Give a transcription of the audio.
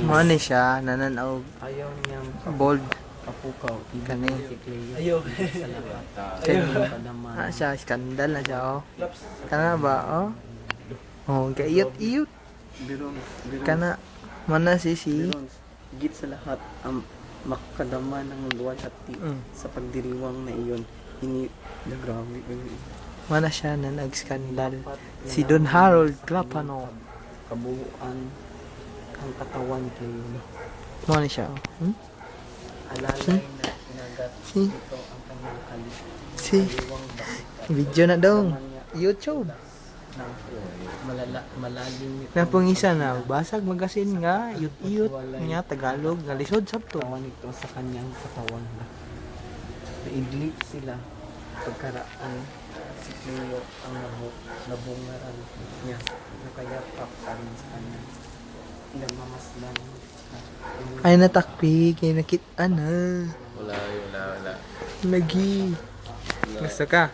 Mo ni siya nananaw Ayaw niyang bold kapukaw. kani. Si Cleo. Ayaw. Sa lahat. Kani. Padaman. Siya skandal na siya oh. Kana ba oh? Oh, kaiyot-iyot. Birons. Kana mana si Birons. Higit sa lahat, ang makadama ng luwalhati sa pagdiriwang na iyon. Ini na grabe. mana siya na nag-skandal. Si Don Harold Clapano. Kabuuan ang katawan kay Mo ni siya oh. alalay na inagat Si ito ang kanyang kalit. si video na daw. YouTube. Ng malalim nito. Napungisa na basag magasin nga iyot-iyot nya Tagalog nga lisod sabto. Katawan nito sa kanyang katawan. Naidlip sila pagkaraan si Cleo ang nabungaran niya nakayapakan sa kanya. Namamasdan Ay natakpi kay nakita na. Wala. Lagi. Gusto ka?